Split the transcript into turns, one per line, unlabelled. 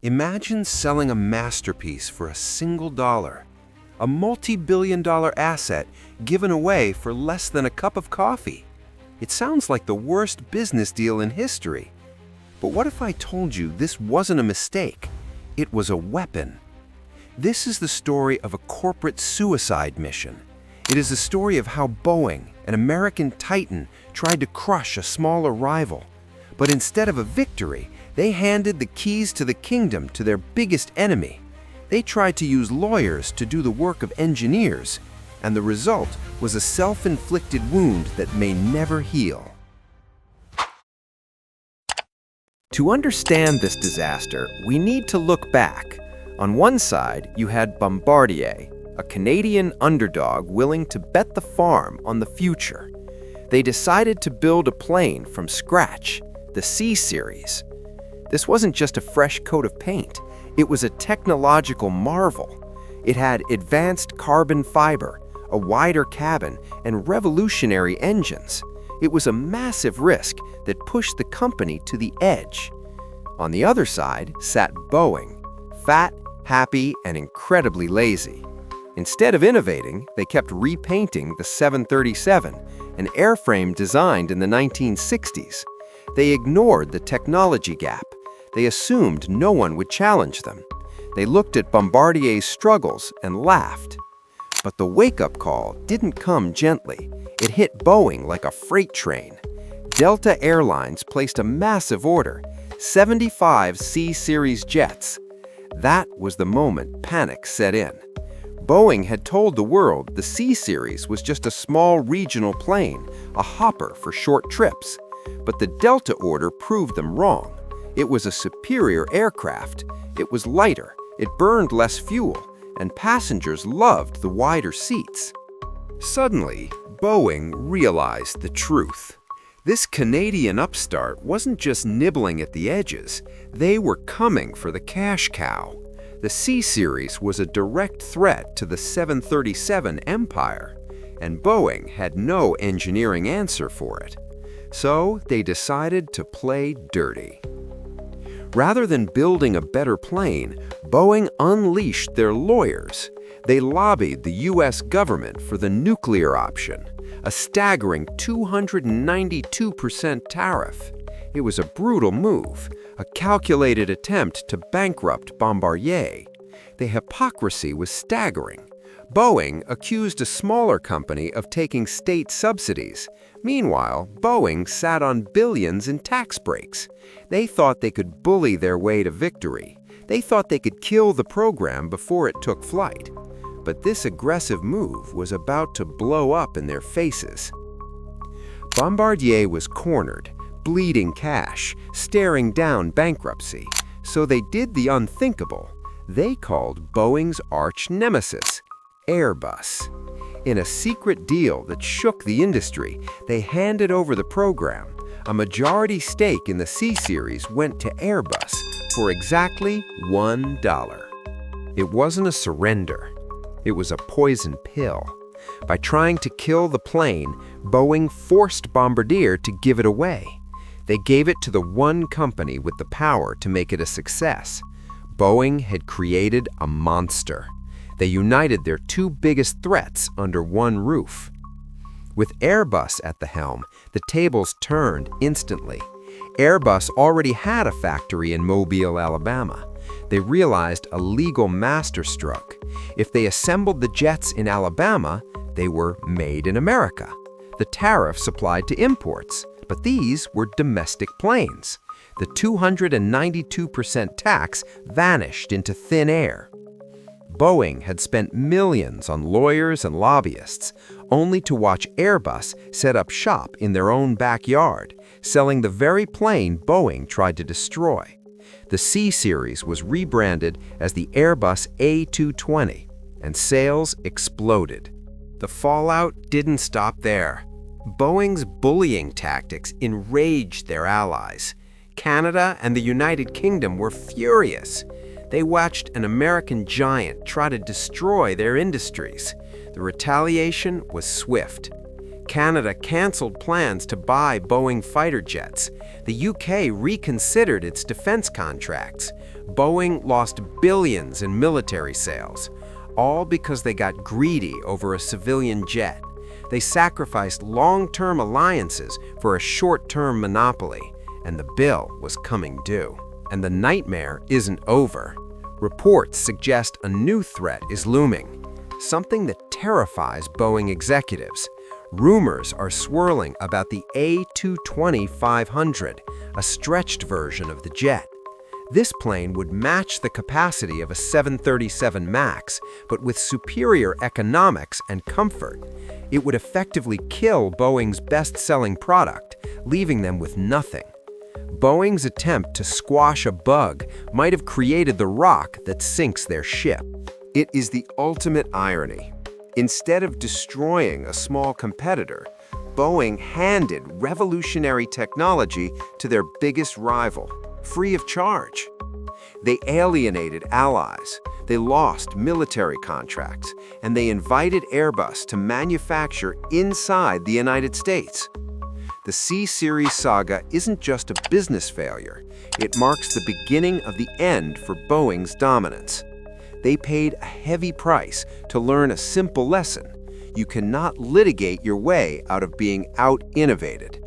Imagine selling a masterpiece for a single dollar, a multi-billion-dollar asset given away for less than a cup of coffee. It sounds like the worst business deal in history. But what if I told you this wasn't a mistake? It was a weapon. This is the story of a corporate suicide mission. It is the story of how Boeing, an American titan, tried to crush a smaller rival. But instead of a victory, they handed the keys to the kingdom to their biggest enemy. They tried to use lawyers to do the work of engineers, and the result was a self-inflicted wound that may never heal. To understand this disaster, we need to look back. On one side, you had Bombardier, a Canadian underdog willing to bet the farm on the future. They decided to build a plane from scratch, the C-Series. This wasn't just a fresh coat of paint. It was a technological marvel. It had advanced carbon fiber, a wider cabin, and revolutionary engines. It was a massive risk that pushed the company to the edge. On the other side sat Boeing, fat, happy, and incredibly lazy. Instead of innovating, they kept repainting the 737, an airframe designed in the 1960s. They ignored the technology gap. They assumed no one would challenge them. They looked at Bombardier's struggles and laughed. But the wake-up call didn't come gently. It hit Boeing like a freight train. Delta Airlines placed a massive order, 75 C-Series jets. That was the moment panic set in. Boeing had told the world the C-Series was just a small regional plane, a hopper for short trips. But the Delta order proved them wrong. It was a superior aircraft. It was lighter, it burned less fuel, and passengers loved the wider seats. Suddenly, Boeing realized the truth. This Canadian upstart wasn't just nibbling at the edges. They were coming for the cash cow. The C-Series was a direct threat to the 737 empire, and Boeing had no engineering answer for it. So they decided to play dirty. Rather than building a better plane, Boeing unleashed their lawyers. They lobbied the U.S. government for the nuclear option, a staggering 292% tariff. It was a brutal move, a calculated attempt to bankrupt Bombardier. The hypocrisy was staggering. Boeing accused a smaller company of taking state subsidies. Meanwhile, Boeing sat on billions in tax breaks. They thought they could bully their way to victory. They thought they could kill the program before it took flight. But this aggressive move was about to blow up in their faces. Bombardier was cornered, bleeding cash, staring down bankruptcy. So they did the unthinkable. They called Boeing's arch nemesis, Airbus. In a secret deal that shook the industry, they handed over the program. A majority stake in the C-Series went to Airbus for exactly $1. It wasn't a surrender. It was a poison pill. By trying to kill the plane, Boeing forced Bombardier to give it away. They gave it to the one company with the power to make it a success. Boeing had created a monster. They united their two biggest threats under one roof. With Airbus at the helm, the tables turned instantly. Airbus already had a factory in Mobile, Alabama. They realized a legal masterstroke. If they assembled the jets in Alabama, they were made in America. The tariffs applied to imports, but these were domestic planes. The 292% tax vanished into thin air. Boeing had spent millions on lawyers and lobbyists, only to watch Airbus set up shop in their own backyard, selling the very plane Boeing tried to destroy. The C-Series was rebranded as the Airbus A220, and sales exploded. The fallout didn't stop there. Boeing's bullying tactics enraged their allies. Canada and the United Kingdom were furious. They watched an American giant try to destroy their industries. The retaliation was swift. Canada canceled plans to buy Boeing fighter jets. The UK reconsidered its defense contracts. Boeing lost billions in military sales, all because they got greedy over a civilian jet. They sacrificed long-term alliances for a short-term monopoly, and the bill was coming due. And the nightmare isn't over. Reports suggest a new threat is looming, something that terrifies Boeing executives. Rumors are swirling about the A220-500, a stretched version of the jet. This plane would match the capacity of a 737 MAX, but with superior economics and comfort. It would effectively kill Boeing's best-selling product, leaving them with nothing. Boeing's attempt to squash a bug might have created the rock that sinks their ship. It is the ultimate irony. Instead of destroying a small competitor, Boeing handed revolutionary technology to their biggest rival, free of charge. They alienated allies, they lost military contracts, and they invited Airbus to manufacture inside the United States. The C-Series saga isn't just a business failure, it marks the beginning of the end for Boeing's dominance. They paid a heavy price to learn a simple lesson: you cannot litigate your way out of being out-innovated.